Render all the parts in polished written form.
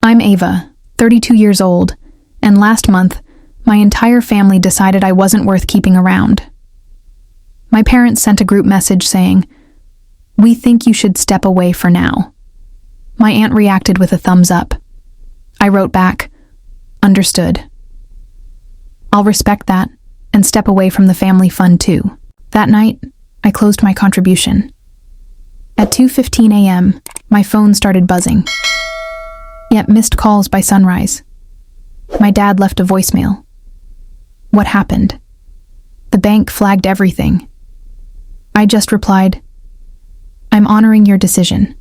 I'm Ava, 32 years old, and last month, my entire family decided I wasn't worth keeping around. My parents sent a group message saying, "We think you should step away for now." My aunt reacted with a thumbs up. I wrote back, "Understood. I'll respect that and step away from the family fund too." That night, I closed my contribution. At 2:15 a.m., my phone started buzzing. Yet missed calls by sunrise. My dad left a voicemail. What happened? The bank flagged everything. I just replied, "I'm honoring your decision."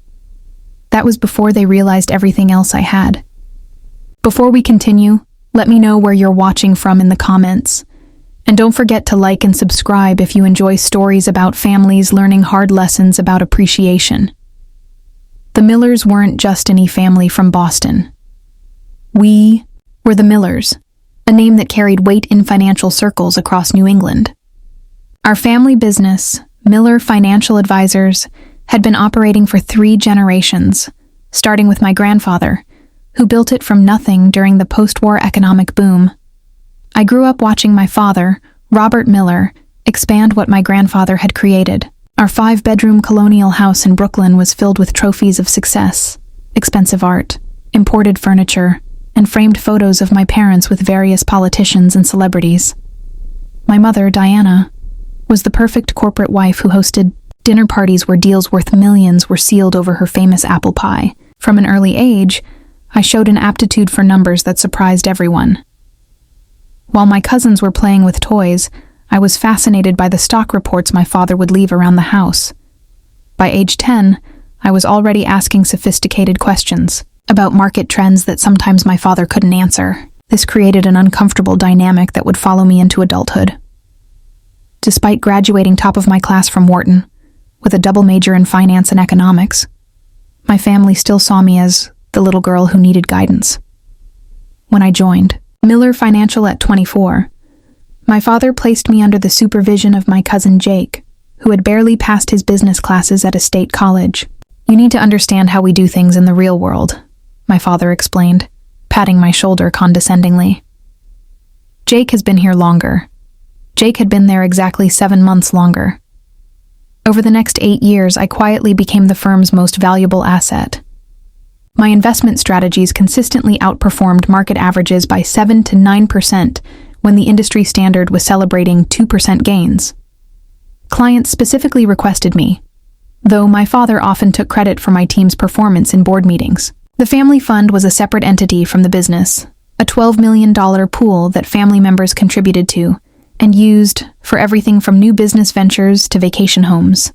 That was before they realized everything else I had. Before we continue, let me know where you're watching from in the comments. And don't forget to like and subscribe if you enjoy stories about families learning hard lessons about appreciation. The Millers weren't just any family from Boston. We were the Millers, a name that carried weight in financial circles across New England. Our family business, Miller Financial Advisors, had been operating for 3 generations, starting with my grandfather, who built it from nothing during the post-war economic boom. I grew up watching my father, Robert Miller, expand what my grandfather had created. Our 5-bedroom colonial house in Brooklyn was filled with trophies of success, expensive art, imported furniture, and framed photos of my parents with various politicians and celebrities. My mother, Diana, was the perfect corporate wife who hosted dinner parties where deals worth millions were sealed over her famous apple pie. From an early age, I showed an aptitude for numbers that surprised everyone. While my cousins were playing with toys, I was fascinated by the stock reports my father would leave around the house. By age 10, I was already asking sophisticated questions about market trends that sometimes my father couldn't answer. This created an uncomfortable dynamic that would follow me into adulthood. Despite graduating top of my class from Wharton, with a double major in finance and economics, my family still saw me as the little girl who needed guidance. When I joined Miller Financial at 24, my father placed me under the supervision of my cousin Jake, who had barely passed his business classes at a state college. "You need to understand how we do things in the real world," my father explained, patting my shoulder condescendingly. "Jake has been here longer. Jake had been there exactly 7 months longer. Over the next 8 years, I quietly became the firm's most valuable asset. My investment strategies consistently outperformed market averages by 7 to 9%, when the industry standard was celebrating 2% gains. Clients specifically requested me, though my father often took credit for my team's performance in board meetings. The family fund was a separate entity from the business, a $12 million pool that family members contributed to and used for everything from new business ventures to vacation homes.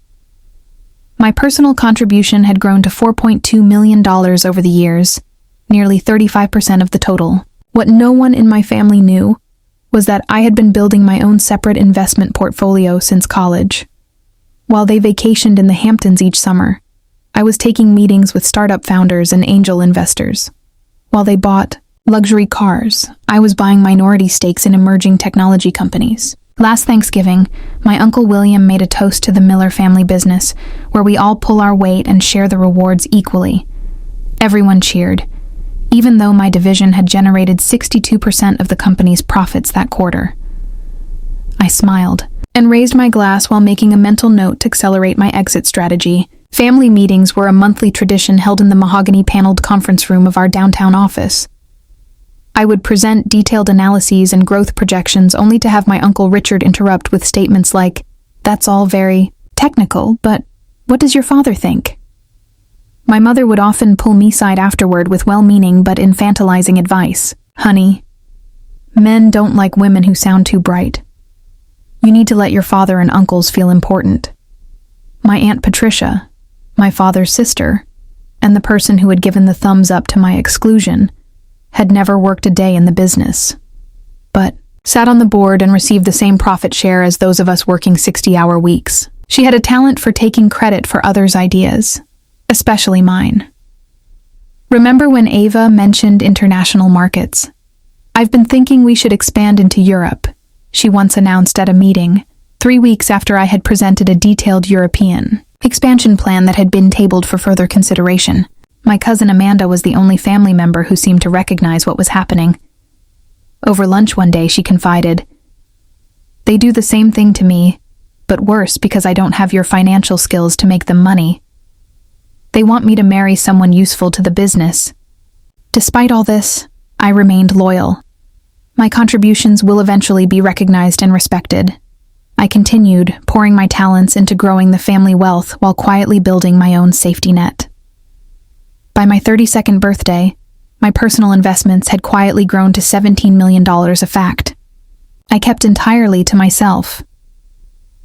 My personal contribution had grown to $4.2 million over the years, nearly 35% of the total. What no one in my family knew was that I had been building my own separate investment portfolio since college. While they vacationed in the Hamptons each summer, I was taking meetings with startup founders and angel investors. While they bought luxury cars, I was buying minority stakes in emerging technology companies. Last Thanksgiving, my Uncle William made a toast to the Miller family business, where we all pull our weight and share the rewards equally. Everyone cheered, even though my division had generated 62% of the company's profits that quarter. I smiled and raised my glass while making a mental note to accelerate my exit strategy. Family meetings were a monthly tradition held in the mahogany-paneled conference room of our downtown office. I would present detailed analyses and growth projections only to have my Uncle Richard interrupt with statements like, "That's all very technical, but what does your father think?" My mother would often pull me aside afterward with well-meaning but infantilizing advice. "Honey, men don't like women who sound too bright. You need to let your father and uncles feel important." My Aunt Patricia, my father's sister, and the person who had given the thumbs up to my exclusion, had never worked a day in the business, but sat on the board and received the same profit share as those of us working 60-hour weeks. She had a talent for taking credit for others' ideas, especially mine. Remember when Ava mentioned international markets? "I've been thinking we should expand into Europe," she once announced at a meeting, 3 weeks after I had presented a detailed European expansion plan that had been tabled for further consideration. My cousin Amanda was the only family member who seemed to recognize what was happening. Over lunch one day, she confided, "They do the same thing to me, but worse because I don't have your financial skills to make them money. They want me to marry someone useful to the business." Despite all this, I remained loyal. My contributions will eventually be recognized and respected. I continued, pouring my talents into growing the family wealth while quietly building my own safety net. By my 32nd birthday, my personal investments had quietly grown to $17 million a fact. I kept entirely to myself.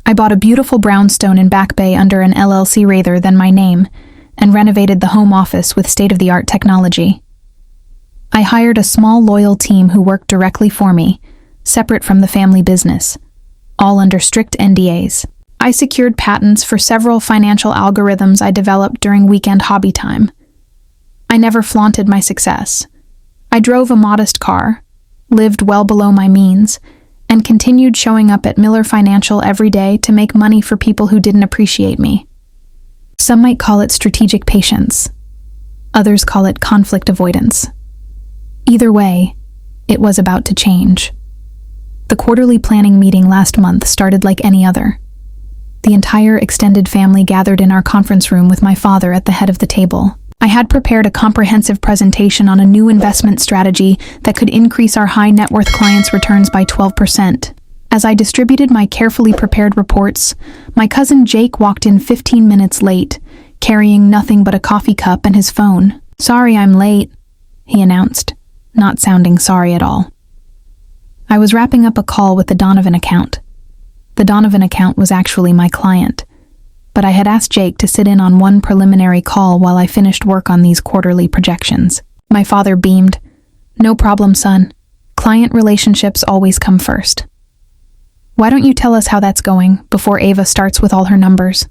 I bought a beautiful brownstone in Back Bay under an LLC rather than my name, and renovated the home office with state-of-the-art technology. I hired a small, loyal team who worked directly for me, separate from the family business, all under strict NDAs. I secured patents for several financial algorithms I developed during weekend hobby time. I never flaunted my success. I drove a modest car, lived well below my means, and continued showing up at Miller Financial every day to make money for people who didn't appreciate me. Some might call it strategic patience. Others call it conflict avoidance. Either way, it was about to change. The quarterly planning meeting last month started like any other. The entire extended family gathered in our conference room with my father at the head of the table. I had prepared a comprehensive presentation on a new investment strategy that could increase our high net worth clients' returns by 12%. As I distributed my carefully prepared reports, my cousin Jake walked in 15 minutes late, carrying nothing but a coffee cup and his phone. "Sorry I'm late," he announced, not sounding sorry at all. I was wrapping up a call with the Donovan account. The Donovan account was actually my client, but I had asked Jake to sit in on one preliminary call while I finished work on these quarterly projections. My father beamed. "No problem, son. Client relationships always come first. Why don't you tell us how that's going before Ava starts with all her numbers?"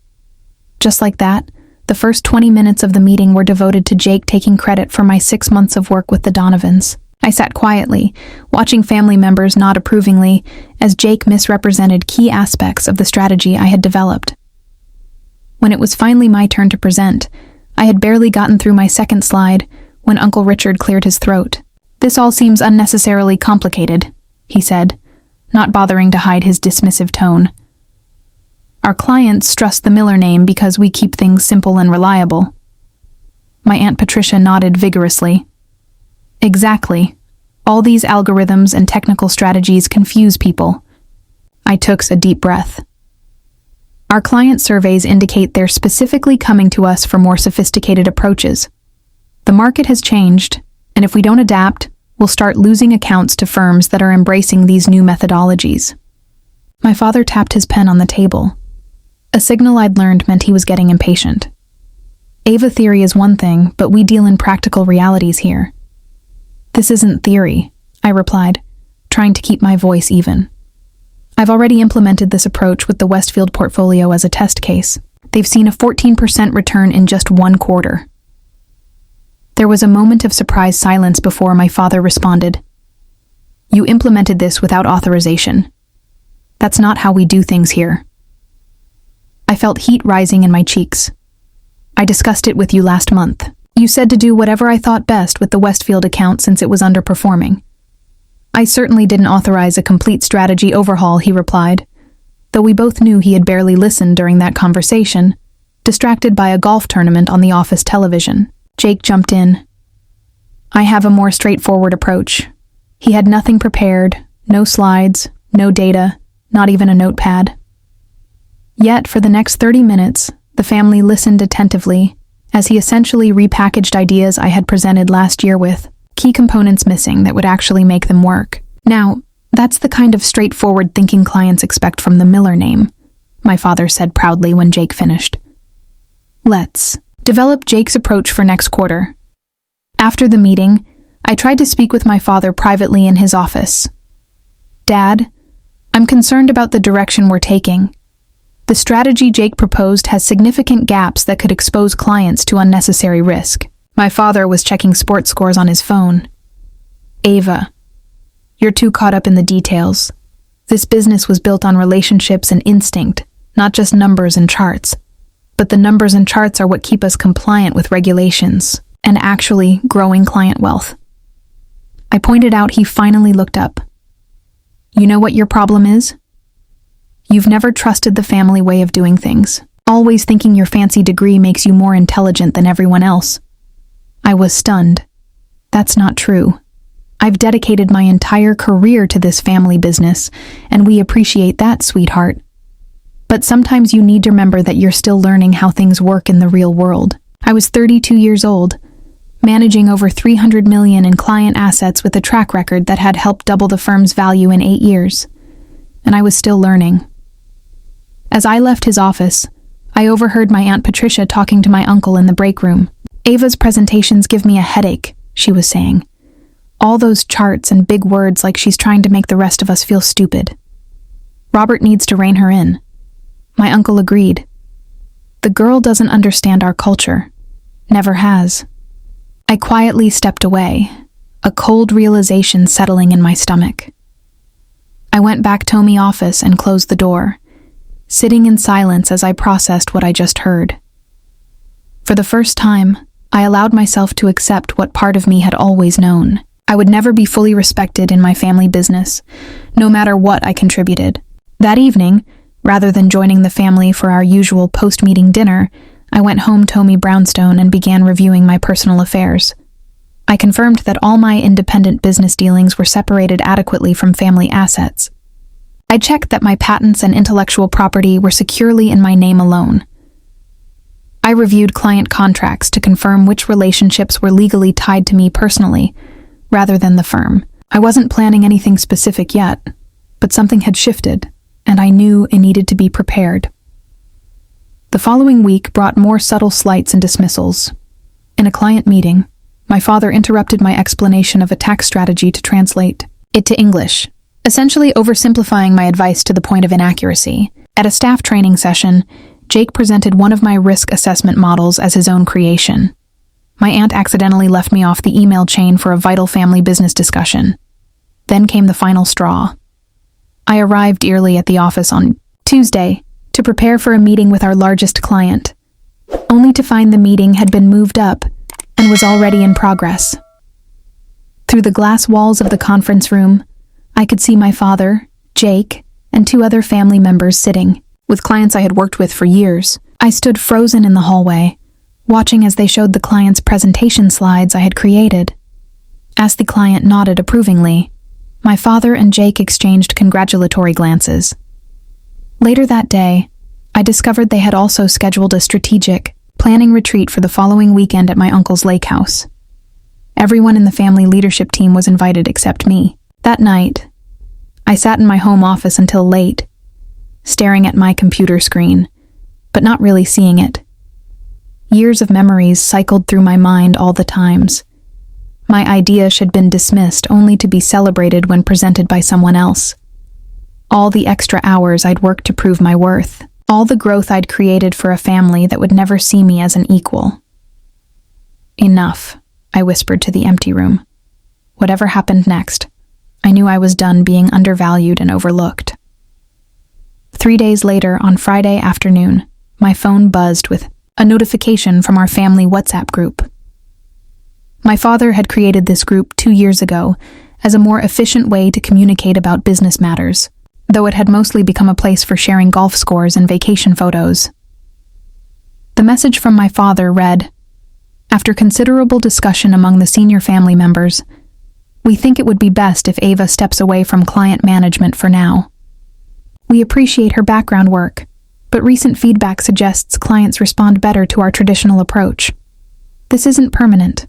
Just like that, the first 20 minutes of the meeting were devoted to Jake taking credit for my 6 months of work with the Donovans. I sat quietly, watching family members nod approvingly as Jake misrepresented key aspects of the strategy I had developed. When it was finally my turn to present, I had barely gotten through my second slide when Uncle Richard cleared his throat. "This all seems unnecessarily complicated," he said, not bothering to hide his dismissive tone. "Our clients trust the Miller name because we keep things simple and reliable." My Aunt Patricia nodded vigorously. "Exactly. All these algorithms and technical strategies confuse people." I took a deep breath. "Our client surveys indicate they're specifically coming to us for more sophisticated approaches. The market has changed, and if we don't adapt, we'll start losing accounts to firms that are embracing these new methodologies." My father tapped his pen on the table. A signal I'd learned meant he was getting impatient. "Ava theory is one thing, but we deal in practical realities here." "This isn't theory," I replied, trying to keep my voice even. "I've already implemented this approach with the Westfield portfolio as a test case. They've seen a 14% return in just one quarter." There was a moment of surprised silence before my father responded. "You implemented this without authorization. That's not how we do things here." I felt heat rising in my cheeks. "I discussed it with you last month. You said to do whatever I thought best with the Westfield account since it was underperforming." "I certainly didn't authorize a complete strategy overhaul," he replied, though we both knew he had barely listened during that conversation, distracted by a golf tournament on the office television. Jake jumped in. "I have a more straightforward approach." He had nothing prepared, no slides, no data, not even a notepad. Yet, for the next 30 minutes, the family listened attentively as he essentially repackaged ideas I had presented last year with key components missing that would actually make them work. "Now, that's the kind of straightforward thinking clients expect from the Miller name," my father said proudly when Jake finished. "Let's develop Jake's approach for next quarter." After the meeting, I tried to speak with my father privately in his office. "Dad, I'm concerned about the direction we're taking. The strategy Jake proposed has significant gaps that could expose clients to unnecessary risk." My father was checking sports scores on his phone. "Ava, you're too caught up in the details. This business was built on relationships and instinct, not just numbers and charts. But the numbers and charts are what keep us compliant with regulations. and actually growing client wealth. I pointed out he finally looked up. You know what your problem is? You've never trusted the family way of doing things, always thinking your fancy degree makes you more intelligent than everyone else. I was stunned. That's not true. I've dedicated my entire career to this family business, and we appreciate that, sweetheart. But sometimes you need to remember that you're still learning how things work in the real world. I was 32 years old, managing over $300 million in client assets with a track record that had helped double the firm's value in 8 years. And I was still learning. As I left his office, I overheard my Aunt Patricia talking to my uncle in the break room. Ava's presentations give me a headache, she was saying. All those charts and big words like she's trying to make the rest of us feel stupid. Robert needs to rein her in. My uncle agreed. The girl doesn't understand our culture. Never has. I quietly stepped away, a cold realization settling in my stomach. I went back to my office and closed the door, sitting in silence as I processed what I just heard. For the first time, I allowed myself to accept what part of me had always known. I would never be fully respected in my family business, no matter what I contributed. That evening, rather than joining the family for our usual post-meeting dinner, I went home to my brownstone and began reviewing my personal affairs. I confirmed that all my independent business dealings were separated adequately from family assets. I checked that my patents and intellectual property were securely in my name alone. I reviewed client contracts to confirm which relationships were legally tied to me personally, rather than the firm. I wasn't planning anything specific yet, but something had shifted, and I knew it needed to be prepared. The following week brought more subtle slights and dismissals. In a client meeting, my father interrupted my explanation of a tax strategy to translate it to English, essentially oversimplifying my advice to the point of inaccuracy. At a staff training session, Jake presented one of my risk assessment models as his own creation. My aunt accidentally left me off the email chain for a vital family business discussion. Then came the final straw. I arrived early at the office on Tuesday to prepare for a meeting with our largest client, only to find the meeting had been moved up and was already in progress. Through the glass walls of the conference room, I could see my father, Jake, and 2 other family members sitting, with clients I had worked with for years. I stood frozen in the hallway, watching as they showed the client's presentation slides I had created. As the client nodded approvingly, my father and Jake exchanged congratulatory glances. Later that day, I discovered they had also scheduled a strategic planning retreat for the following weekend at my uncle's lake house. Everyone in the family leadership team was invited except me. That night, I sat in my home office until late, staring at my computer screen, but not really seeing it. Years of memories cycled through my mind all the times. My idea had been dismissed only to be celebrated when presented by someone else. All the extra hours I'd worked to prove my worth. All the growth I'd created for a family that would never see me as an equal. Enough, I whispered to the empty room. Whatever happened next, I knew I was done being undervalued and overlooked. 3 days later, on Friday afternoon, my phone buzzed with a notification from our family WhatsApp group. My father had created this group 2 years ago as a more efficient way to communicate about business matters, though it had mostly become a place for sharing golf scores and vacation photos. The message from my father read, "After considerable discussion among the senior family members, we think it would be best if Ava steps away from client management for now. We appreciate her background work, but recent feedback suggests clients respond better to our traditional approach. This isn't permanent,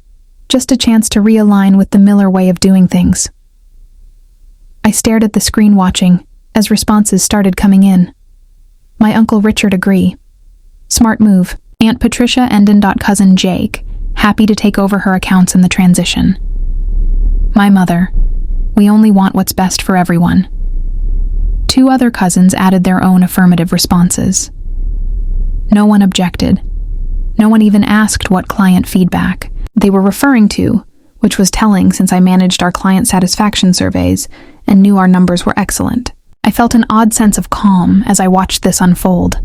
just a chance to realign with the Miller way of doing things." I stared at the screen watching as responses started coming in. My Uncle Richard agree. Smart move. Aunt Patricia and cousin Jake, happy to take over her accounts in the transition. My mother, we only want what's best for everyone. 2 other cousins added their own affirmative responses. No one objected. No one even asked what client feedback they were referring to, which was telling since I managed our client satisfaction surveys and knew our numbers were excellent. I felt an odd sense of calm as I watched this unfold.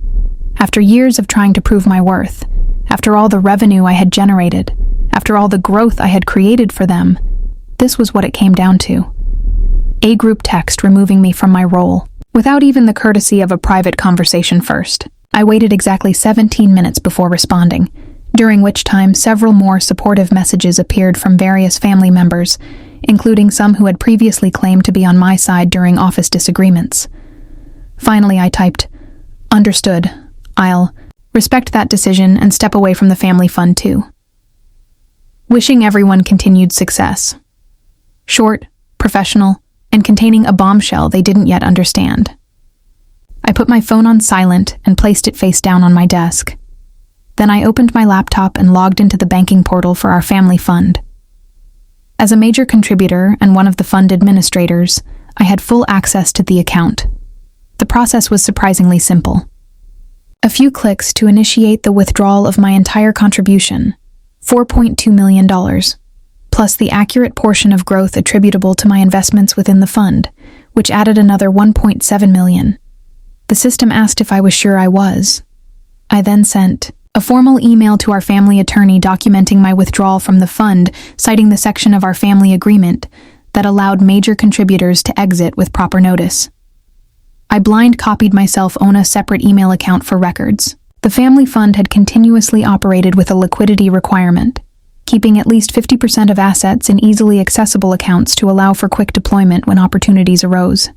After years of trying to prove my worth, after all the revenue I had generated, After all the growth I had created for them, this was what it came down to. A group text removing me from my role, without even the courtesy of a private conversation first. I waited exactly 17 minutes before responding, during which time several more supportive messages appeared from various family members, including some who had previously claimed to be on my side during office disagreements. Finally, I typed, "Understood. I'll respect that decision and step away from the family fund too." Wishing everyone continued success. Short, professional, and containing a bombshell they didn't yet understand. I put my phone on silent and placed it face down on my desk. Then I opened my laptop and logged into the banking portal for our family fund. As a major contributor and one of the fund administrators, I had full access to the account. The process was surprisingly simple. A few clicks to initiate the withdrawal of my entire contribution, $4.2 million, plus the accurate portion of growth attributable to my investments within the fund, which added another $1.7 million. The system asked if I was sure I was. I then sent a formal email to our family attorney documenting my withdrawal from the fund, citing the section of our family agreement that allowed major contributors to exit with proper notice. I blind copied myself on a separate email account for records. The family fund had continuously operated with a liquidity requirement, keeping at least 50% of assets in easily accessible accounts to allow for quick deployment when opportunities arose.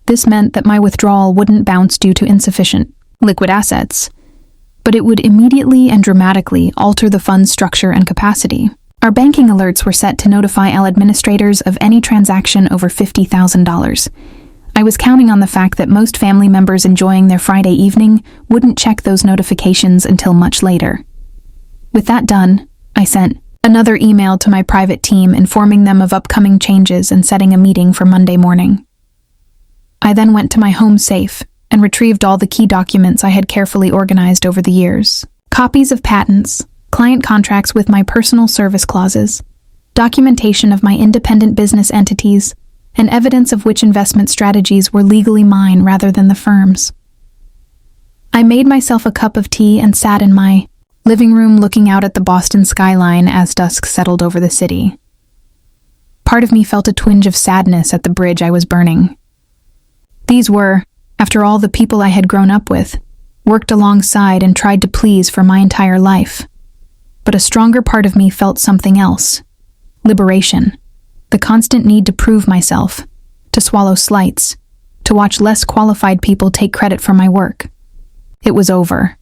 This meant that my withdrawal wouldn't bounce due to insufficient liquid assets, but it would immediately and dramatically alter the fund's structure and capacity. Our banking alerts were set to notify our administrators of any transaction over $50,000. I was counting on the fact that most family members enjoying their Friday evening wouldn't check those notifications until much later. With that done, I sent another email to my private team informing them of upcoming changes and setting a meeting for Monday morning. I then went to my home safe and retrieved all the key documents I had carefully organized over the years. Copies of patents, client contracts with my personal service clauses, documentation of my independent business entities, and evidence of which investment strategies were legally mine rather than the firm's. I made myself a cup of tea and sat in my living room looking out at the Boston skyline as dusk settled over the city. Part of me felt a twinge of sadness at the bridge I was burning. These were, after all, the people I had grown up with, worked alongside and tried to please for my entire life. But a stronger part of me felt something else. Liberation. The constant need to prove myself, to swallow slights, to watch less qualified people take credit for my work. It was over.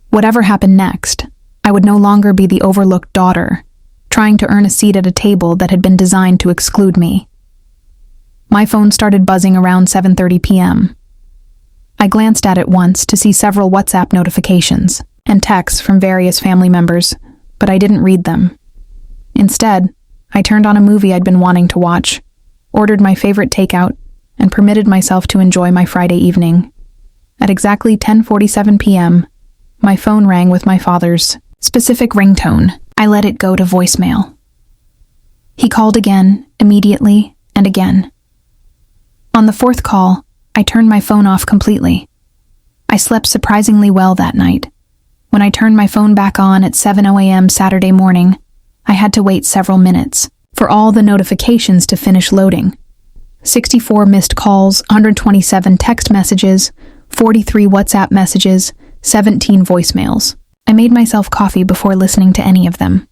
Whatever happened next, I would no longer be the overlooked daughter, trying to earn a seat at a table that had been designed to exclude me. My phone started buzzing around 7:30 p.m. I glanced at it once to see several WhatsApp notifications and texts from various family members, but I didn't read them. Instead, I turned on a movie I'd been wanting to watch, ordered my favorite takeout, and permitted myself to enjoy my Friday evening. At exactly 10:47 p.m., my phone rang with my father's specific ringtone. I let it go to voicemail. He called again, immediately, and again. On the fourth call, I turned my phone off completely. I slept surprisingly well that night. When I turned my phone back on at 7:00 a.m. Saturday morning, I had to wait several minutes for all the notifications to finish loading. 64 missed calls, 127 text messages, 43 WhatsApp messages, 17 voicemails. I made myself coffee before listening to any of them.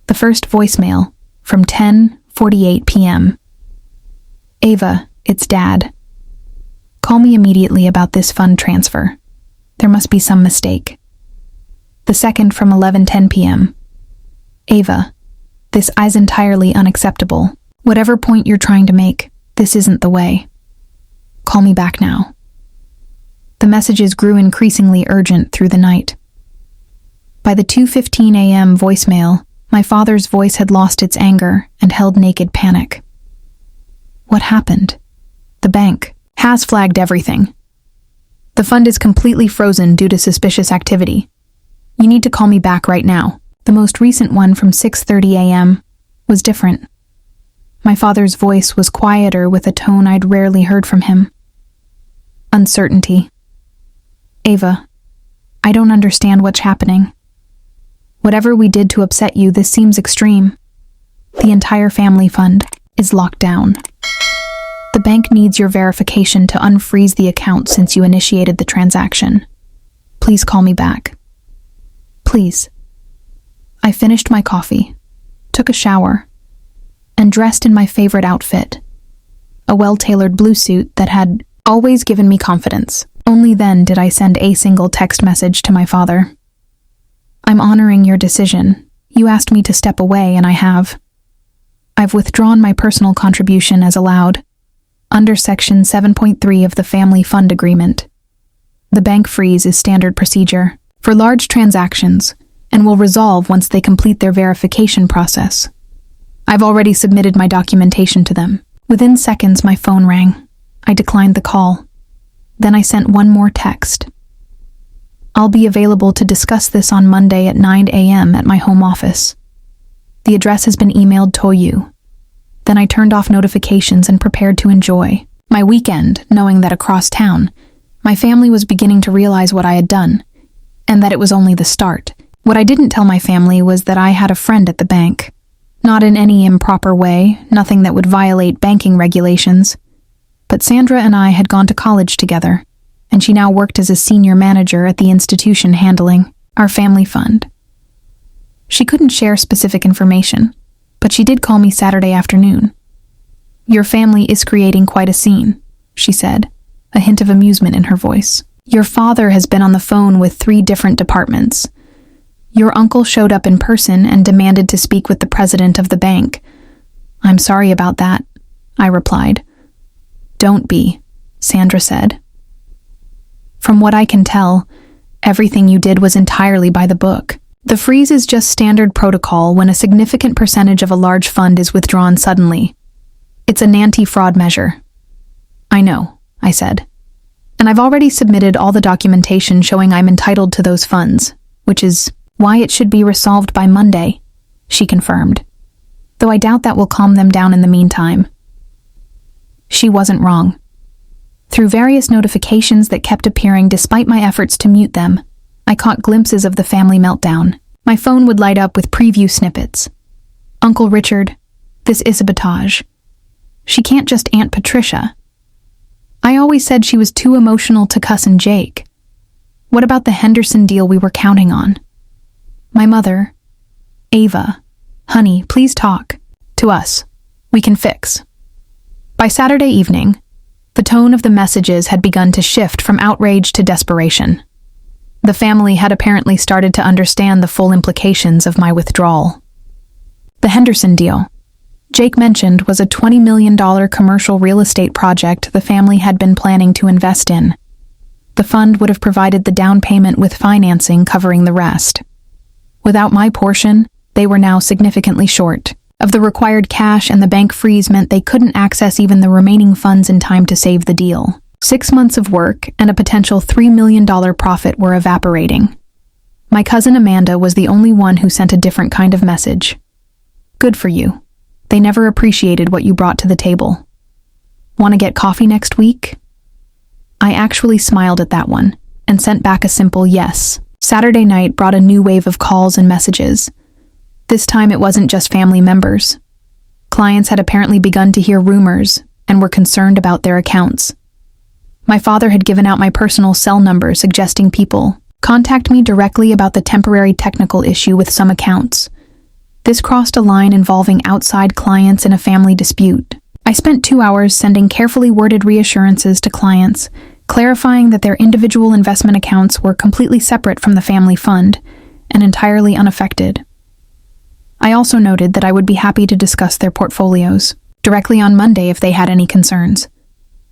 The first voicemail, from 10:48 p.m. Ava, it's Dad. Call me immediately about this fund transfer. There must be some mistake. The second from 11:10 p.m. Ava, this is entirely unacceptable. Whatever point you're trying to make, this isn't the way. Call me back now. The messages grew increasingly urgent through the night. By the 2:15 a.m. voicemail, my father's voice had lost its anger and held naked panic. What happened? The bank has flagged everything. The fund is completely frozen due to suspicious activity. You need to call me back right now. The most recent one from 6:30 a.m. was different. My father's voice was quieter with a tone I'd rarely heard from him. Uncertainty. Ava, I don't understand what's happening. Whatever we did to upset you, this seems extreme. The entire family fund is locked down. The bank needs your verification to unfreeze the account since you initiated the transaction. Please call me back. Please. I finished my coffee, took a shower, and dressed in my favorite outfit, a well-tailored blue suit that had always given me confidence. Only then did I send a single text message to my father. I'm honoring your decision. You asked me to step away, and I have. I've withdrawn my personal contribution as allowed, under Section 7.3 of the Family Fund Agreement. The bank freeze is standard procedure for large transactions and will resolve once they complete their verification process. I've already submitted my documentation to them. Within seconds, my phone rang. I declined the call. Then I sent one more text. I'll be available to discuss this on Monday at 9 a.m. at my home office. The address has been emailed to you. Then I turned off notifications and prepared to enjoy my weekend, knowing that across town, my family was beginning to realize what I had done, and that it was only the start. What I didn't tell my family was that I had a friend at the bank. Not in any improper way, nothing that would violate banking regulations. But Sandra and I had gone to college together, and she now worked as a senior manager at the institution handling our family fund. She couldn't share specific information, but she did call me Saturday afternoon. Your family is creating quite a scene, she said, a hint of amusement in her voice. Your father has been on the phone with 3 different departments. Your uncle showed up in person and demanded to speak with the president of the bank. I'm sorry about that, I replied. Don't be, Sandra said. From what I can tell, everything you did was entirely by the book. The freeze is just standard protocol when a significant percentage of a large fund is withdrawn suddenly. It's an anti-fraud measure. I know, I said. And I've already submitted all the documentation showing I'm entitled to those funds, which is why it should be resolved by Monday, she confirmed, though I doubt that will calm them down in the meantime. She wasn't wrong. Through various notifications that kept appearing despite my efforts to mute them, I caught glimpses of the family meltdown. My phone would light up with preview snippets. Uncle Richard, this is sabotage. She can't just Aunt Patricia. I always said she was too emotional to cousin Jake. What about the Henderson deal we were counting on? My mother, Ava, honey, please talk. To us. We can fix. By Saturday evening, the tone of the messages had begun to shift from outrage to desperation. The family had apparently started to understand the full implications of my withdrawal. The Henderson deal, Jake mentioned, was a $20 million commercial real estate project the family had been planning to invest in. The fund would have provided the down payment with financing covering the rest. Without my portion, they were now significantly short of the required cash, and the bank freeze meant they couldn't access even the remaining funds in time to save the deal. 6 months of work and a potential $3 million profit were evaporating. My cousin Amanda was the only one who sent a different kind of message. Good for you. They never appreciated what you brought to the table. Want to get coffee next week? I actually smiled at that one and sent back a simple yes. Saturday night brought a new wave of calls and messages. This time it wasn't just family members. Clients had apparently begun to hear rumors and were concerned about their accounts. My father had given out my personal cell number, suggesting people contact me directly about the temporary technical issue with some accounts. This crossed a line involving outside clients in a family dispute. I spent 2 hours sending carefully worded reassurances to clients, clarifying that their individual investment accounts were completely separate from the family fund and entirely unaffected. I also noted that I would be happy to discuss their portfolios directly on Monday if they had any concerns.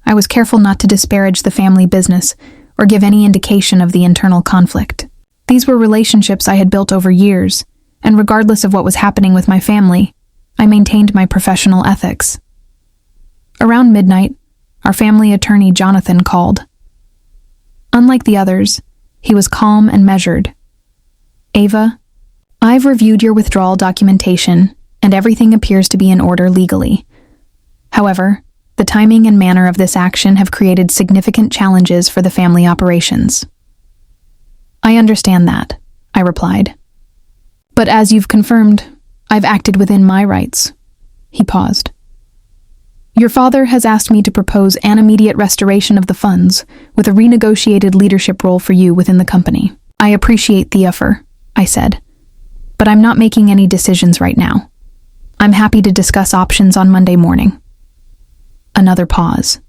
I was careful not to disparage the family business or give any indication of the internal conflict. These were relationships I had built over years, and regardless of what was happening with my family, I maintained my professional ethics. Around midnight, our family attorney Jonathan called. Unlike the others, he was calm and measured. Ava, I've reviewed your withdrawal documentation, and everything appears to be in order legally. However, the timing and manner of this action have created significant challenges for the family operations. I understand that, I replied. But as you've confirmed, I've acted within my rights. He paused. Your father has asked me to propose an immediate restoration of the funds with a renegotiated leadership role for you within the company. I appreciate the offer, I said, but I'm not making any decisions right now. I'm happy to discuss options on Monday morning. Another pause.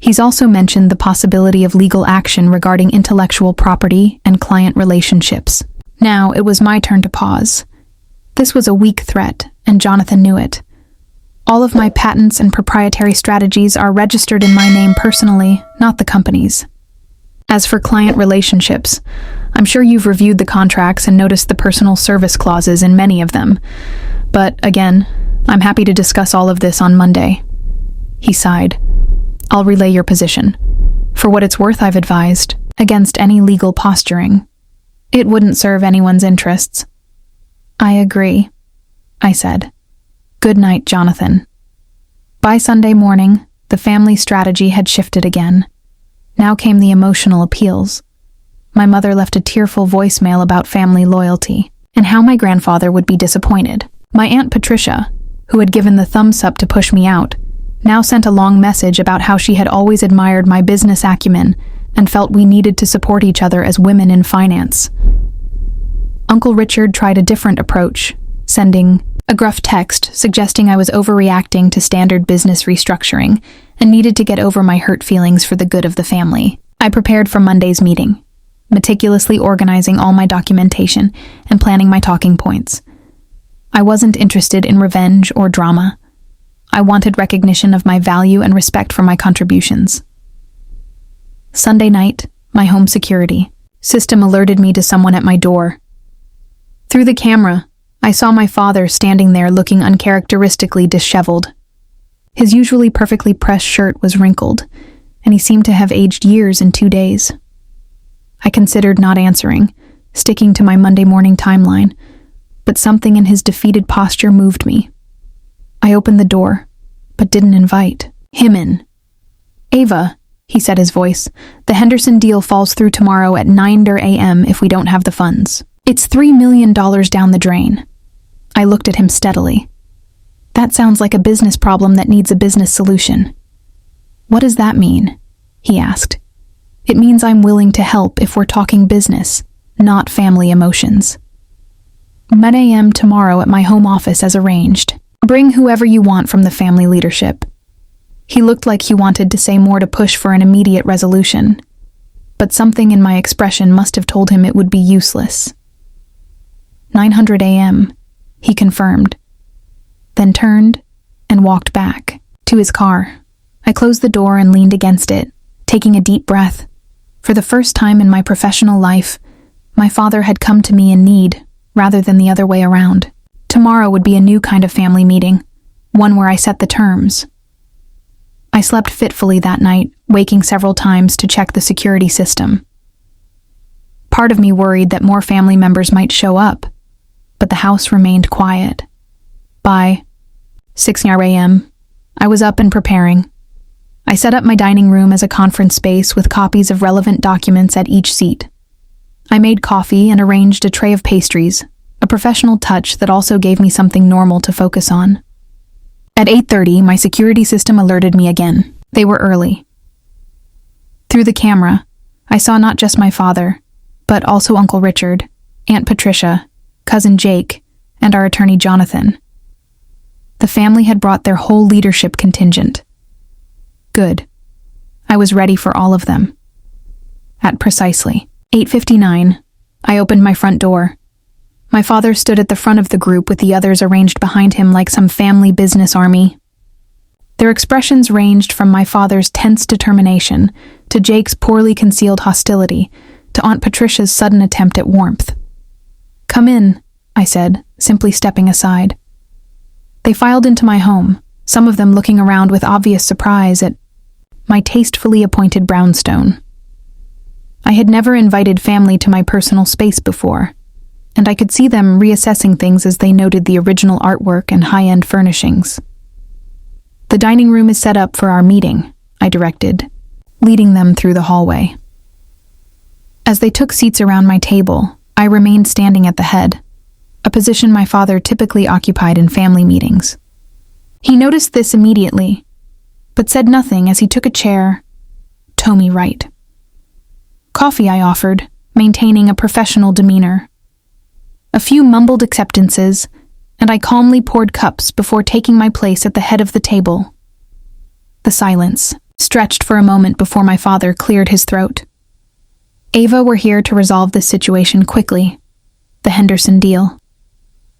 He's also mentioned the possibility of legal action regarding intellectual property and client relationships. Now it was my turn to pause. This was a weak threat, and Jonathan knew it. All of my patents and proprietary strategies are registered in my name personally, not the company's. As for client relationships, I'm sure you've reviewed the contracts and noticed the personal service clauses in many of them. But again, I'm happy to discuss all of this on Monday. He sighed. I'll relay your position. For what it's worth, I've advised against any legal posturing. It wouldn't serve anyone's interests. I agree, I said. Good night, Jonathan. By Sunday morning, the family strategy had shifted again. Now came the emotional appeals. My mother left a tearful voicemail about family loyalty and how my grandfather would be disappointed. My Aunt Patricia, who had given the thumbs up to push me out, now sent a long message about how she had always admired my business acumen and felt we needed to support each other as women in finance. Uncle Richard tried a different approach, sending a gruff text suggesting I was overreacting to standard business restructuring and needed to get over my hurt feelings for the good of the family. I prepared for Monday's meeting, meticulously organizing all my documentation and planning my talking points. I wasn't interested in revenge or drama. I wanted recognition of my value and respect for my contributions. Sunday night, my home security system alerted me to someone at my door. Through the camera, I saw my father standing there looking uncharacteristically disheveled. His usually perfectly pressed shirt was wrinkled, and he seemed to have aged years in 2 days. I considered not answering, sticking to my Monday morning timeline, but something in his defeated posture moved me. I opened the door, but didn't invite him in. Ava, he said, his voice, the Henderson deal falls through tomorrow at 9 a.m. if we don't have the funds. It's $3 million down the drain. I looked at him steadily. That sounds like a business problem that needs a business solution. What does that mean? He asked. It means I'm willing to help if we're talking business, not family emotions. 9 a.m. tomorrow at my home office as arranged. Bring whoever you want from the family leadership. He looked like he wanted to say more to push for an immediate resolution, but something in my expression must have told him it would be useless. 9:00 a.m., he confirmed, then turned and walked back to his car. I closed the door and leaned against it, taking a deep breath. For the first time in my professional life, my father had come to me in need, rather than the other way around. Tomorrow would be a new kind of family meeting, one where I set the terms. I slept fitfully that night, waking several times to check the security system. Part of me worried that more family members might show up, but the house remained quiet. By 6 a.m., I was up and preparing. I set up my dining room as a conference space with copies of relevant documents at each seat. I made coffee and arranged a tray of pastries, a professional touch that also gave me something normal to focus on. At 8:30, my security system alerted me again. They were early. Through the camera, I saw not just my father, but also Uncle Richard, Aunt Patricia, Cousin Jake, and our attorney Jonathan. The family had brought their whole leadership contingent. Good. I was ready for all of them. At precisely 8:59, I opened my front door. My father stood at the front of the group with the others arranged behind him like some family business army. Their expressions ranged from my father's tense determination to Jake's poorly concealed hostility to Aunt Patricia's sudden attempt at warmth. "Come in," I said, simply stepping aside. They filed into my home, some of them looking around with obvious surprise at my tastefully appointed brownstone. I had never invited family to my personal space before, and I could see them reassessing things as they noted the original artwork and high-end furnishings. "The dining room is set up for our meeting," I directed, leading them through the hallway. As they took seats around my table, I remained standing at the head. a position my father typically occupied in family meetings. He noticed this immediately, but said nothing as he took a chair, toe me right. Coffee, I offered, maintaining a professional demeanor. A few mumbled acceptances, and I calmly poured cups before taking my place at the head of the table. The silence stretched for a moment before my father cleared his throat. Ava, we're here to resolve this situation quickly. The Henderson deal.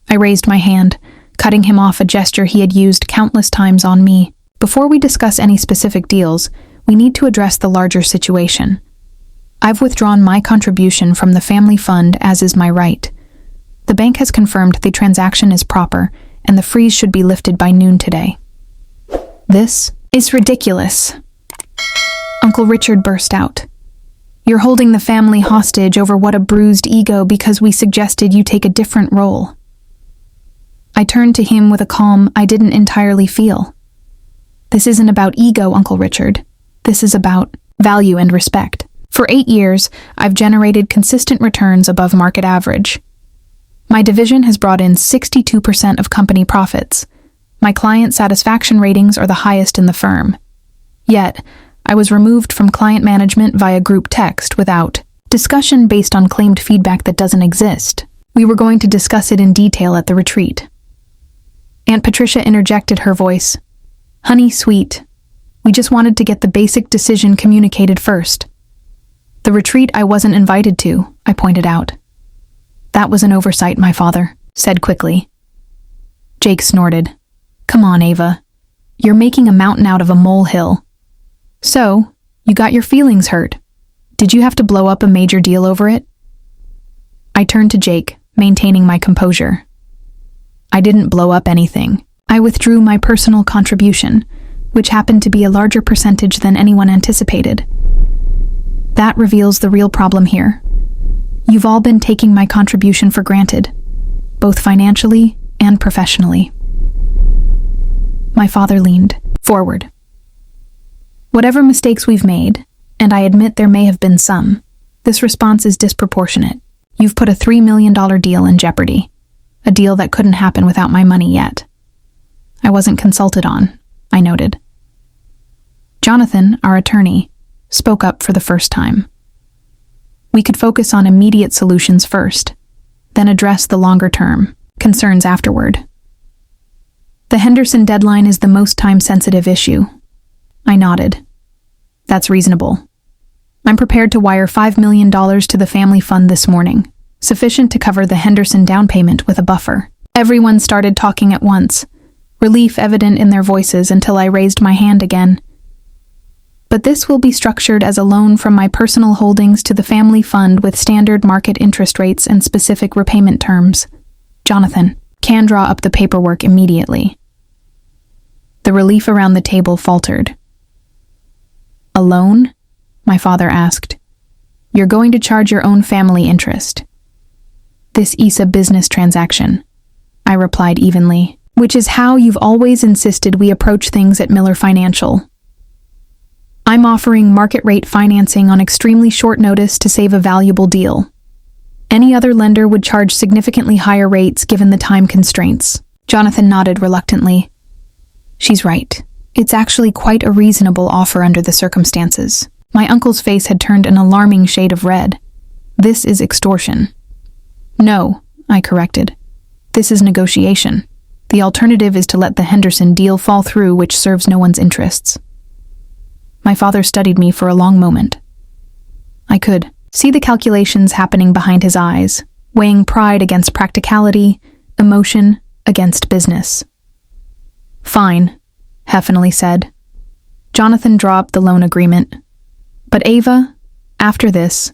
I raised my hand, cutting him off, a gesture he had used countless times on me. Before we discuss any specific deals, we need to address the larger situation. I've withdrawn my contribution from the family fund, as is my right. The bank has confirmed the transaction is proper, and the freeze should be lifted by noon today. This is ridiculous. Uncle Richard burst out. You're holding the family hostage over what, a bruised ego because we suggested you take a different role. I turned to him with a calm I didn't entirely feel. This isn't about ego, Uncle Richard. This is about value and respect. For 8 years, I've generated consistent returns above market average. My division has brought in 62% of company profits. My client satisfaction ratings are the highest in the firm. Yet, I was removed from client management via group text without discussion based on claimed feedback that doesn't exist. We were going to discuss it in detail at the retreat. Aunt Patricia interjected, her voice. Honey, sweet. We just wanted to get the basic decision communicated first. The retreat I wasn't invited to, I pointed out. That was an oversight, my father said quickly. Jake snorted. Come on, Ava. You're making a mountain out of a molehill. So, you got your feelings hurt. Did you have to blow up a major deal over it? I turned to Jake, maintaining my composure. I didn't blow up anything. I withdrew my personal contribution, which happened to be a larger percentage than anyone anticipated. That reveals the real problem here. You've all been taking my contribution for granted, both financially and professionally. My father leaned forward. Whatever mistakes we've made, and I admit there may have been some, this response is disproportionate. You've put a $3 million deal in jeopardy, a deal that couldn't happen without my money yet. I wasn't consulted on, I noted. Jonathan, our attorney, spoke up for the first time. We could focus on immediate solutions first, then address the longer-term concerns afterward. The Henderson deadline is the most time-sensitive issue. I nodded. That's reasonable. I'm prepared to wire $5 million to the family fund this morning, sufficient to cover the Henderson down payment with a buffer. Everyone started talking at once, relief evident in their voices until I raised my hand again. But this will be structured as a loan from my personal holdings to the family fund with standard market interest rates and specific repayment terms. Jonathan can draw up the paperwork immediately. The relief around the table faltered. A loan? My father asked. You're going to charge your own family interest. This is a business transaction, I replied evenly, which is how you've always insisted we approach things at Miller Financial. I'm offering market rate financing on extremely short notice to save a valuable deal. Any other lender would charge significantly higher rates given the time constraints. Jonathan nodded reluctantly. She's right. It's actually quite a reasonable offer under the circumstances. My uncle's face had turned an alarming shade of red. This is extortion. No, I corrected. This is negotiation. The alternative is to let the Henderson deal fall through, which serves no one's interests. My father studied me for a long moment. I could see the calculations happening behind his eyes, weighing pride against practicality, emotion against business. Fine, Heffinally said. Jonathan drew up the loan agreement. But Ava, after this,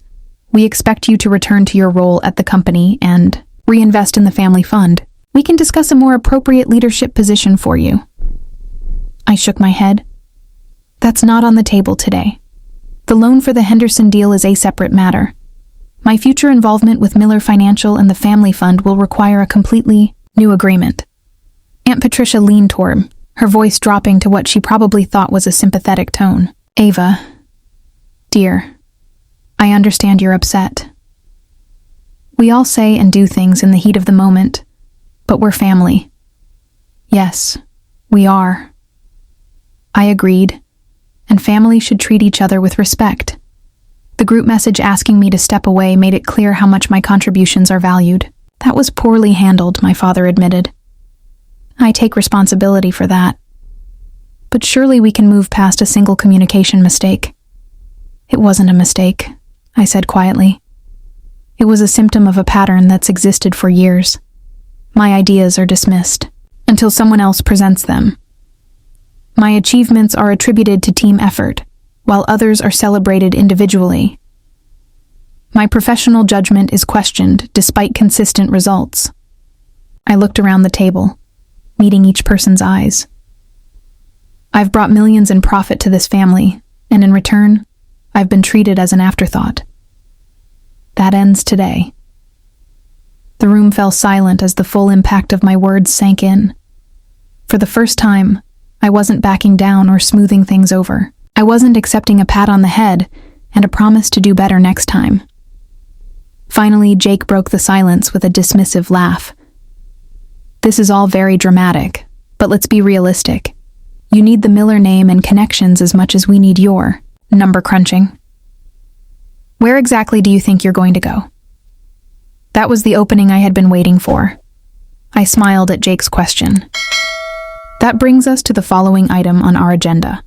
we expect you to return to your role at the company and reinvest in the family fund. We can discuss a more appropriate leadership position for you. I shook my head. That's not on the table today. The loan for the Henderson deal is a separate matter. My future involvement with Miller Financial and the family fund will require a completely new agreement. Aunt Patricia leaned toward, her voice dropping to what she probably thought was a sympathetic tone. Ava, dear, I understand you're upset. We all say and do things in the heat of the moment, But we're family. Yes, we are. I agreed, and family should treat each other with respect. The group message asking me to step away made it clear how much my contributions are valued. That was poorly handled, my father admitted. I take responsibility for that. But surely we can move past a single communication mistake. It wasn't a mistake, I said quietly. It was a symptom of a pattern that's existed for years. My ideas are dismissed until someone else presents them. My achievements are attributed to team effort, while others are celebrated individually. My professional judgment is questioned despite consistent results. I looked around the table, meeting each person's eyes. I've brought millions in profit to this family, and in return, I've been treated as an afterthought. That ends today. The room fell silent as the full impact of my words sank in. For the first time, I wasn't backing down or smoothing things over. I wasn't accepting a pat on the head and a promise to do better next time. Finally, Jake broke the silence with a dismissive laugh. This is all very dramatic, but let's be realistic. You need the Miller name and connections as much as we need your number crunching. Where exactly do you think you're going to go? That was the opening I had been waiting for. I smiled at Jake's question. That brings us to the following item on our agenda.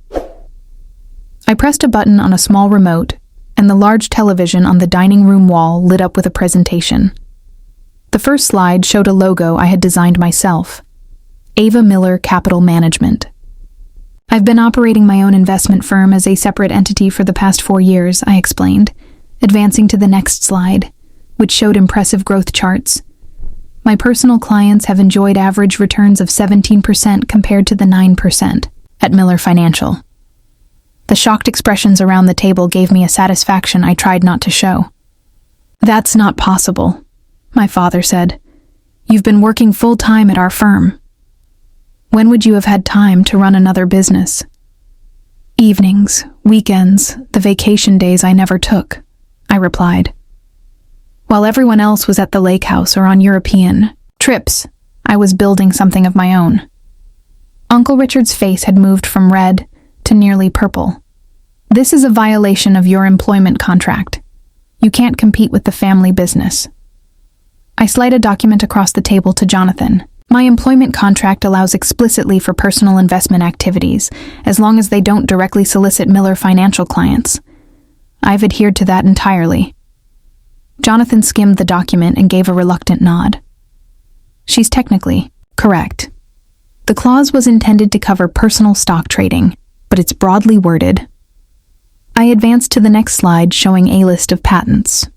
I pressed a button on a small remote, and the large television on the dining room wall lit up with a presentation. The first slide showed a logo I had designed myself, Ava Miller Capital Management. I've been operating my own investment firm as a separate entity for the past 4 years, I explained, advancing to the next slide, which showed impressive growth charts. My personal clients have enjoyed average returns of 17% compared to the 9% at Miller Financial. The shocked expressions around the table gave me a satisfaction I tried not to show. That's not possible, my father said. You've been working full-time at our firm. When would you have had time to run another business? Evenings, weekends, the vacation days I never took, I replied. While everyone else was at the lake house or on European trips, I was building something of my own. Uncle Richard's face had moved from red to nearly purple. This is a violation of your employment contract. You can't compete with the family business. I slid a document across the table to Jonathan. My employment contract allows explicitly for personal investment activities, as long as they don't directly solicit Miller Financial clients. I've adhered to that entirely. Jonathan skimmed the document and gave a reluctant nod. She's technically correct. The clause was intended to cover personal stock trading, but it's broadly worded. I advanced to the next slide showing a list of patents.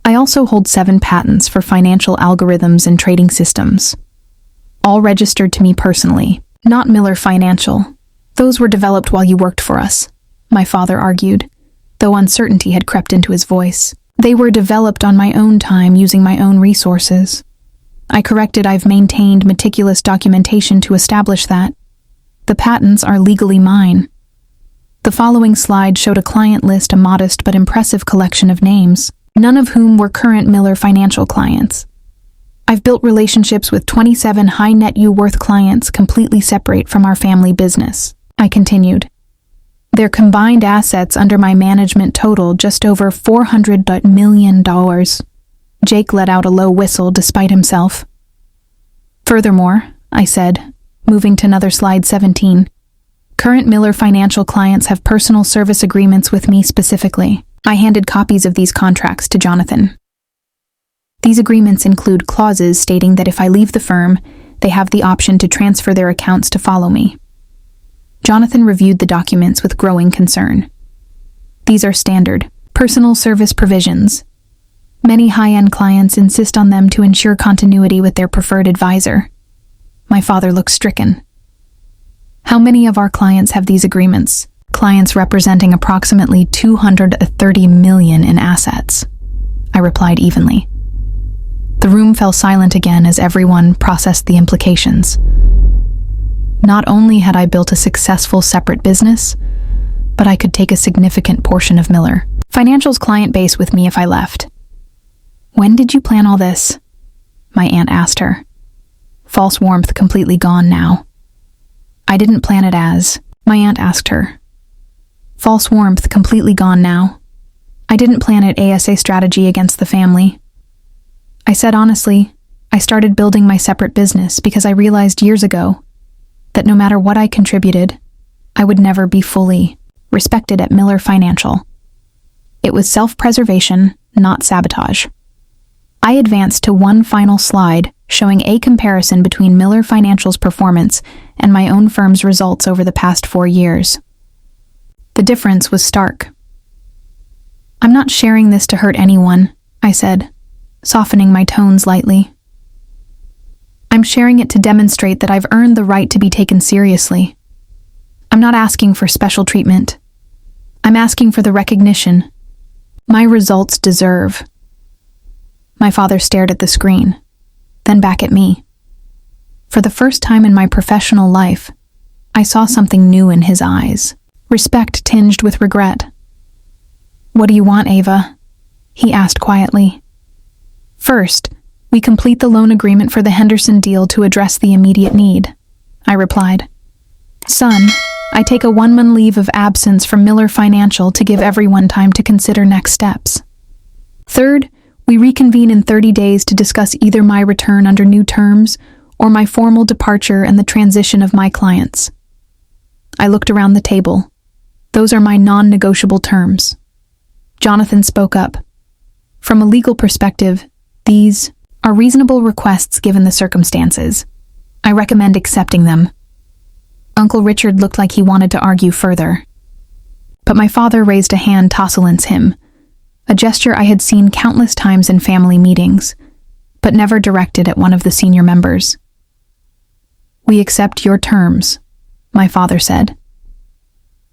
I also hold 7 patents for financial algorithms and trading systems, all registered to me personally, not Miller Financial. Those were developed while you worked for us, my father argued, though uncertainty had crept into his voice. They were developed on my own time using my own resources. I corrected I've maintained meticulous documentation to establish that. The patents are legally mine. The following slide showed a client list, a modest but impressive collection of names, none of whom were current Miller Financial clients. I've built relationships with 27 high net worth clients completely separate from our family business, I continued. Their combined assets under my management total just over $400 million. Jake let out a low whistle despite himself. Furthermore, I said, moving to another slide 17, current Miller Financial clients have personal service agreements with me specifically. I handed copies of these contracts to Jonathan. These agreements include clauses stating that if I leave the firm, they have the option to transfer their accounts to follow me. Jonathan reviewed the documents with growing concern. These are standard, personal service provisions. Many high-end clients insist on them to ensure continuity with their preferred advisor. My father looked stricken. How many of our clients have these agreements? Clients representing approximately $230 million in assets, I replied evenly. The room fell silent again as everyone processed the implications. Not only had I built a successful separate business, but I could take a significant portion of Miller Financial's client base with me if I left. When did you plan all this? My aunt asked her. false warmth completely gone now. I didn't plan it as, my aunt asked her. False warmth completely gone now. I didn't plan it as a strategy against the family. I said honestly, I started building my separate business because I realized years ago that no matter what I contributed, I would never be fully respected at Miller Financial. It was self-preservation, not sabotage. I advanced to one final slide showing a comparison between Miller Financial's performance and my own firm's results over the past 4 years. The difference was stark. I'm not sharing this to hurt anyone, I said, softening my tones lightly. I'm sharing it to demonstrate that I've earned the right to be taken seriously. I'm not asking for special treatment. I'm asking for the recognition my results deserve. My father stared at the screen, then back at me. For the first time in my professional life, I saw something new in his eyes, respect tinged with regret. "What do you want, Ava?" he asked quietly. "First, we complete the loan agreement for the Henderson deal to address the immediate need," I replied. "Son, I take a 1-month leave of absence from Miller Financial to give everyone time to consider next steps. Third, we reconvene in 30 days to discuss either my return under new terms or my formal departure and the transition of my clients." I looked around the table. "Those are my non-negotiable terms." Jonathan spoke up. "From a legal perspective, these are reasonable requests given the circumstances. I recommend accepting them." Uncle Richard looked like he wanted to argue further. But my father raised a hand to silence him, a gesture I had seen countless times in family meetings, but never directed at one of the senior members. "We accept your terms," my father said.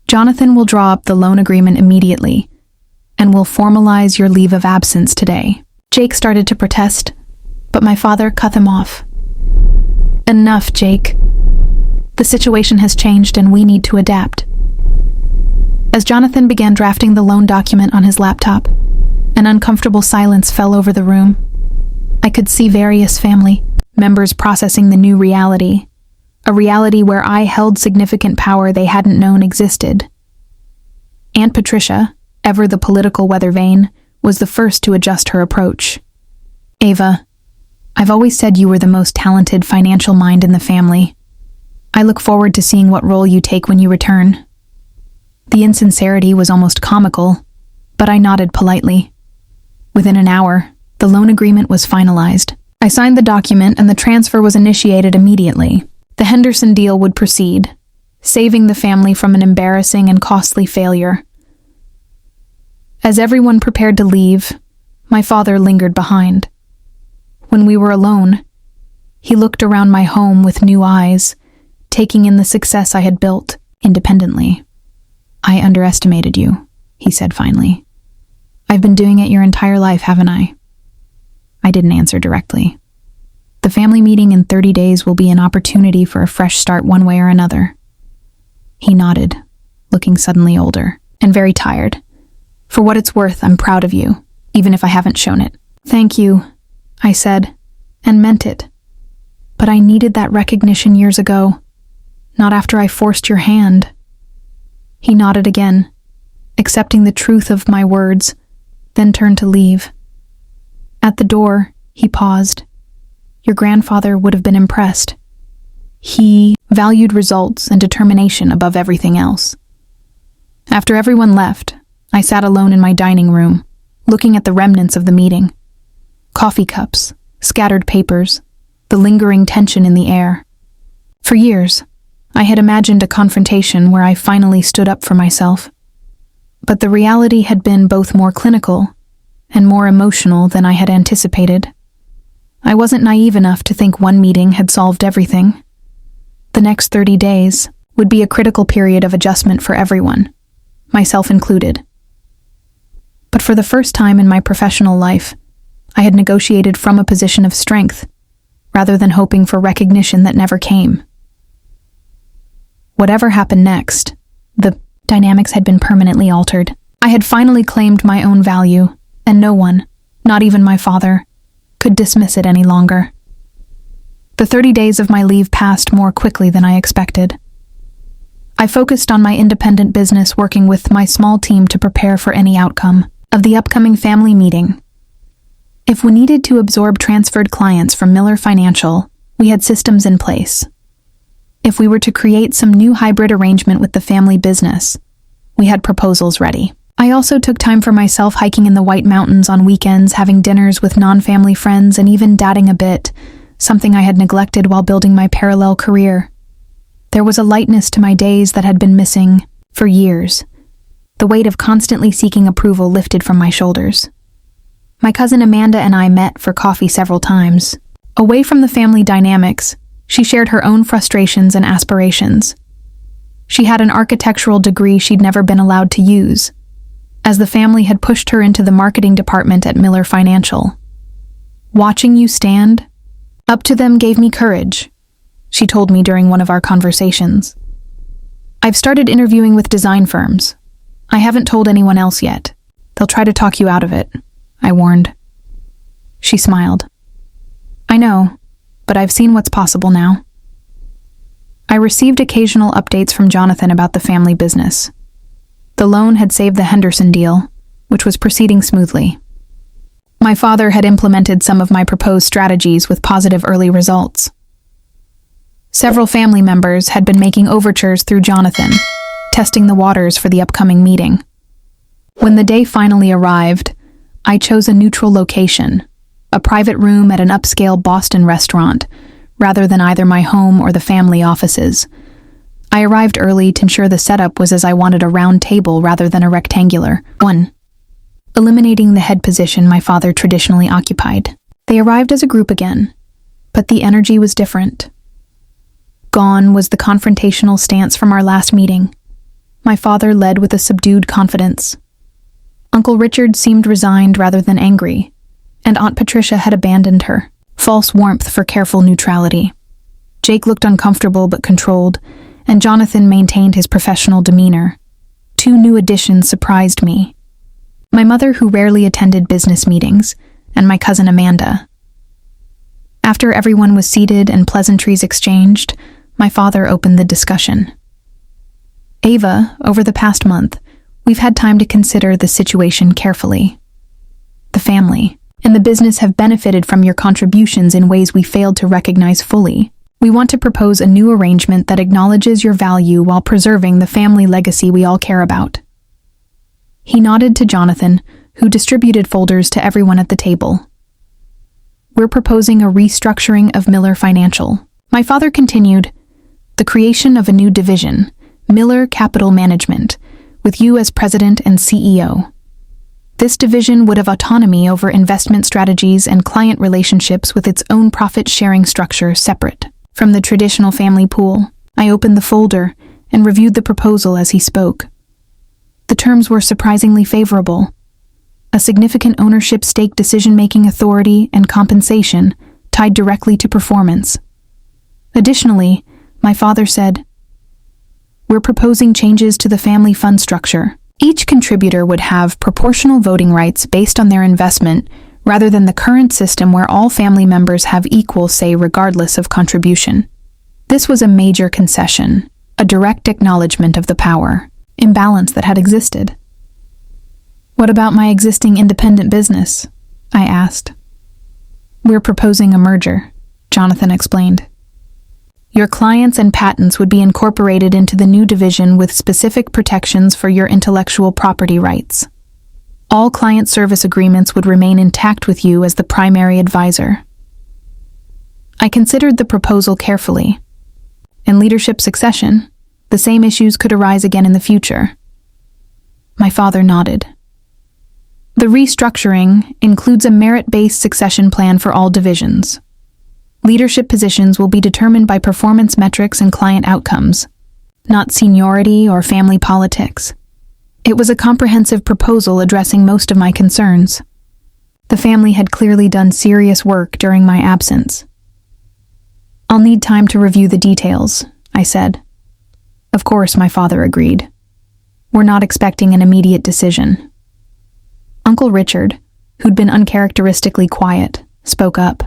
"Jonathan will draw up the loan agreement immediately, and will formalize your leave of absence today." Jake started to protest, but my father cut them off. "Enough, Jake. The situation has changed and we need to adapt." As Jonathan began drafting the loan document on his laptop, an uncomfortable silence fell over the room. I could see various family members processing the new reality, a reality where I held significant power they hadn't known existed. Aunt Patricia, ever the political weather vane, was the first to adjust her approach. "Ava, I've always said you were the most talented financial mind in the family. I look forward to seeing what role you take when you return." The insincerity was almost comical, but I nodded politely. Within an hour, the loan agreement was finalized. I signed the document and the transfer was initiated immediately. The Henderson deal would proceed, saving the family from an embarrassing and costly failure. As everyone prepared to leave, my father lingered behind. When we were alone, he looked around my home with new eyes, taking in the success I had built independently. "I underestimated you," he said finally. "I've been doing it your entire life, haven't I?" I didn't answer directly. "The family meeting in 30 days will be an opportunity for a fresh start one way or another." He nodded, looking suddenly older and very tired. "For what it's worth, I'm proud of you, even if I haven't shown it." "Thank you," I said, and meant it. "But I needed that recognition years ago, not after I forced your hand." He nodded again, accepting the truth of my words, then turned to leave. At the door, he paused. "Your grandfather would have been impressed. He valued results and determination above everything else." After everyone left, I sat alone in my dining room, looking at the remnants of the meeting. Coffee cups, scattered papers, the lingering tension in the air. For years, I had imagined a confrontation where I finally stood up for myself. But the reality had been both more clinical and more emotional than I had anticipated. I wasn't naive enough to think one meeting had solved everything. The next 30 days would be a critical period of adjustment for everyone, myself included. But for the first time in my professional life, I had negotiated from a position of strength, rather than hoping for recognition that never came. Whatever happened next, the dynamics had been permanently altered. I had finally claimed my own value, and no one, not even my father, could dismiss it any longer. The 30 days of my leave passed more quickly than I expected. I focused on my independent business, working with my small team to prepare for any outcome of the upcoming family meeting. If we needed to absorb transferred clients from Miller Financial, we had systems in place. If we were to create some new hybrid arrangement with the family business, we had proposals ready. I also took time for myself, hiking in the White Mountains on weekends, having dinners with non-family friends, and even dadding a bit, something I had neglected while building my parallel career. There was a lightness to my days that had been missing for years. The weight of constantly seeking approval lifted from my shoulders. My cousin Amanda and I met for coffee several times. Away from the family dynamics, she shared her own frustrations and aspirations. She had an architectural degree she'd never been allowed to use, as the family had pushed her into the marketing department at Miller Financial. "Watching you stand up to them gave me courage," she told me during one of our conversations. "I've started interviewing with design firms. I haven't told anyone else yet. They'll try to talk you out of it," I warned. She smiled. "I know, but I've seen what's possible now." I received occasional updates from Jonathan about the family business. The loan had saved the Henderson deal, which was proceeding smoothly. My father had implemented some of my proposed strategies with positive early results. Several family members had been making overtures through Jonathan, testing the waters for the upcoming meeting. When the day finally arrived, I chose a neutral location, a private room at an upscale Boston restaurant, rather than either my home or the family offices. I arrived early to ensure the setup was as I wanted, a round table rather than a rectangular one, eliminating the head position my father traditionally occupied. They arrived as a group again, but the energy was different. Gone was the confrontational stance from our last meeting. My father led with a subdued confidence. Uncle Richard seemed resigned rather than angry, and Aunt Patricia had abandoned her false warmth for careful neutrality. Jake looked uncomfortable but controlled, and Jonathan maintained his professional demeanor. Two new additions surprised me: my mother, who rarely attended business meetings, and my cousin Amanda. After everyone was seated and pleasantries exchanged, my father opened the discussion. "Ava, over the past month, we've had time to consider the situation carefully. The family and the business have benefited from your contributions in ways we failed to recognize fully. We want to propose a new arrangement that acknowledges your value while preserving the family legacy we all care about." He nodded to Jonathan, who distributed folders to everyone at the table. "We're proposing a restructuring of Miller Financial." My father continued, "The creation of a new division, Miller Capital Management, with you as president and CEO. This division would have autonomy over investment strategies and client relationships, with its own profit-sharing structure separate from the traditional family pool." I opened the folder and reviewed the proposal as he spoke. The terms were surprisingly favorable: a significant ownership stake, decision-making authority, and compensation tied directly to performance. Additionally, my father said, "We're proposing changes to the family fund structure. Each contributor would have proportional voting rights based on their investment, rather than the current system where all family members have equal say regardless of contribution." This was a major concession, a direct acknowledgement of the power imbalance that had existed. "What about my existing independent business?" I asked. "We're proposing a merger," Jonathan explained. "Your clients and patents would be incorporated into the new division with specific protections for your intellectual property rights. All client service agreements would remain intact with you as the primary advisor." I considered the proposal carefully. In leadership succession, the same issues could arise again in the future. My father nodded. "The restructuring includes a merit-based succession plan for all divisions. Leadership positions will be determined by performance metrics and client outcomes, not seniority or family politics." It was a comprehensive proposal addressing most of my concerns. The family had clearly done serious work during my absence. "I'll need time to review the details," I said. Of course, my father agreed. "We're not expecting an immediate decision." Uncle Richard, who'd been uncharacteristically quiet, spoke up.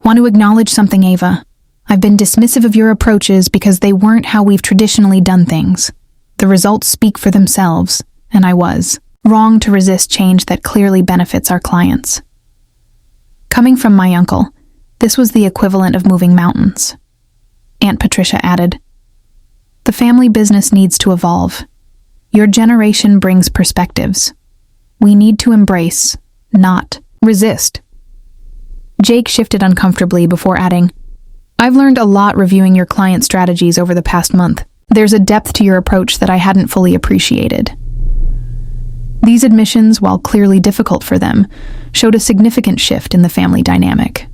Want to acknowledge something, Ava? I've been dismissive of your approaches because they weren't how we've traditionally done things. The results speak for themselves, and I was wrong to resist change that clearly benefits our clients. Coming from my uncle, this was the equivalent of moving mountains. Aunt Patricia added, "The family business needs to evolve. Your generation brings perspectives. We need to embrace, not resist." Jake shifted uncomfortably before adding, "I've learned a lot reviewing your client strategies over the past month. There's a depth to your approach that I hadn't fully appreciated." These admissions, while clearly difficult for them, showed a significant shift in the family dynamic.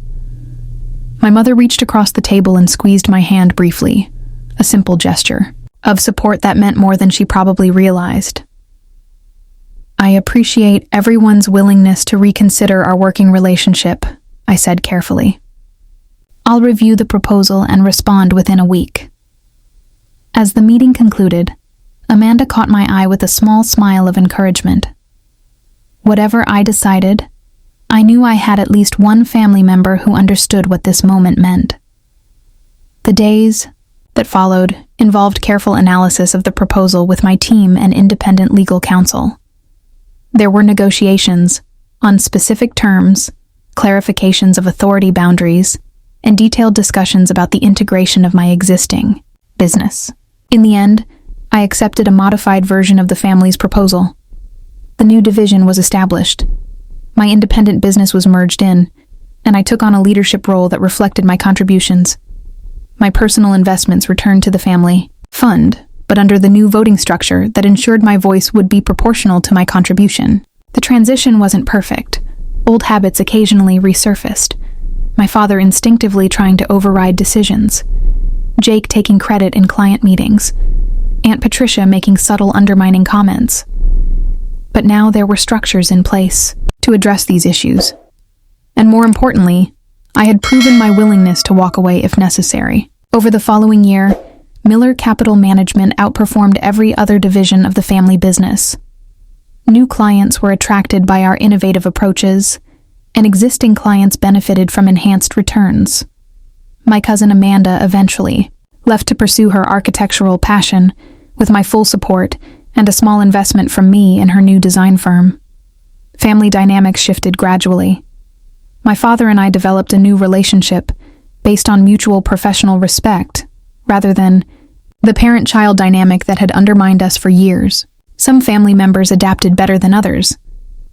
My mother reached across the table and squeezed my hand briefly, a simple gesture of support that meant more than she probably realized. "I appreciate everyone's willingness to reconsider our working relationship," I said carefully. "I'll review the proposal and respond within a week." As the meeting concluded, Amanda caught my eye with a small smile of encouragement. Whatever I decided, I knew I had at least one family member who understood what this moment meant. The days that followed involved careful analysis of the proposal with my team and independent legal counsel. There were negotiations on specific terms, clarifications of authority boundaries, and detailed discussions about the integration of my existing business. In the end, I accepted a modified version of the family's proposal. The new division was established. My independent business was merged in, and I took on a leadership role that reflected my contributions. My personal investments returned to the family fund, but under the new voting structure that ensured my voice would be proportional to my contribution. The transition wasn't perfect. Old habits occasionally resurfaced. My father instinctively trying to override decisions. Jake taking credit in client meetings. Aunt Patricia making subtle undermining comments. But now there were structures in place to address these issues. And more importantly, I had proven my willingness to walk away if necessary. Over the following year, Miller Capital Management outperformed every other division of the family business. New clients were attracted by our innovative approaches, and existing clients benefited from enhanced returns. My cousin Amanda eventually left to pursue her architectural passion, with my full support and a small investment from me in her new design firm. Family dynamics shifted gradually. My father and I developed a new relationship based on mutual professional respect, rather than the parent-child dynamic that had undermined us for years. Some family members adapted better than others,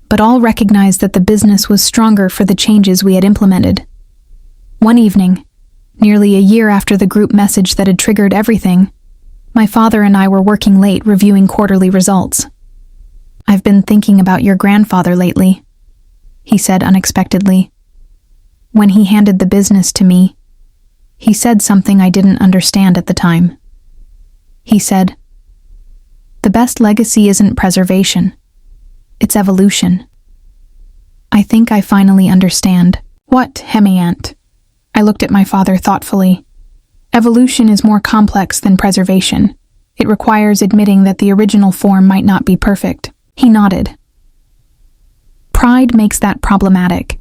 but all recognized that the business was stronger for the changes we had implemented. One evening, nearly a year after the group message that had triggered everything, my father and I were working late reviewing quarterly results. "I've been thinking about your grandfather lately," he said unexpectedly. When he handed the business to me, he said something I didn't understand at the time. He said, "The best legacy isn't preservation, it's evolution." I think I finally understand. "What, Hemi-Aunt?" I looked at my father thoughtfully. "Evolution is more complex than preservation. It requires admitting that the original form might not be perfect." He nodded. Pride makes that problematic.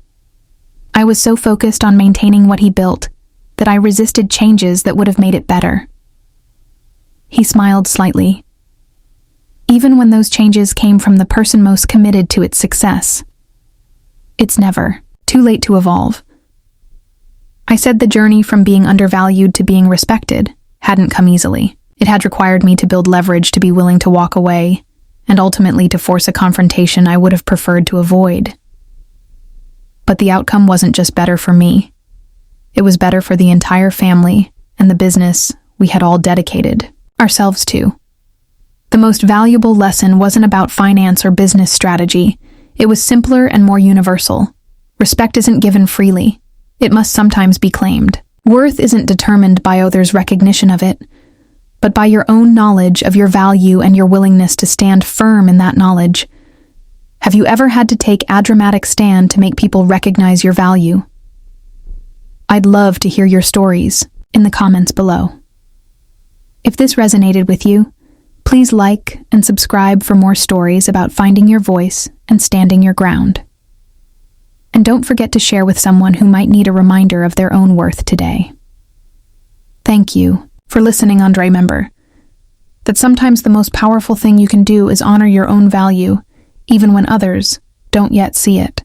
I was so focused on maintaining what he built that I resisted changes that would have made it better. He smiled slightly. Even when those changes came from the person most committed to its success. It's never too late to evolve. I said the journey from being undervalued to being respected hadn't come easily. It had required me to build leverage to be willing to walk away, and ultimately to force a confrontation I would have preferred to avoid. But the outcome wasn't just better for me. It was better for the entire family and the business we had all dedicated ourselves to. The most valuable lesson wasn't about finance or business strategy. It was simpler and more universal. Respect isn't given freely. It must sometimes be claimed. Worth isn't determined by others' recognition of it, but by your own knowledge of your value and your willingness to stand firm in that knowledge. Have you ever had to take a dramatic stand to make people recognize your value? I'd love to hear your stories in the comments below. If this resonated with you, please like and subscribe for more stories about finding your voice and standing your ground. And don't forget to share with someone who might need a reminder of their own worth today. Thank you for listening, Andre. Remember that sometimes the most powerful thing you can do is honor your own value, even when others don't yet see it.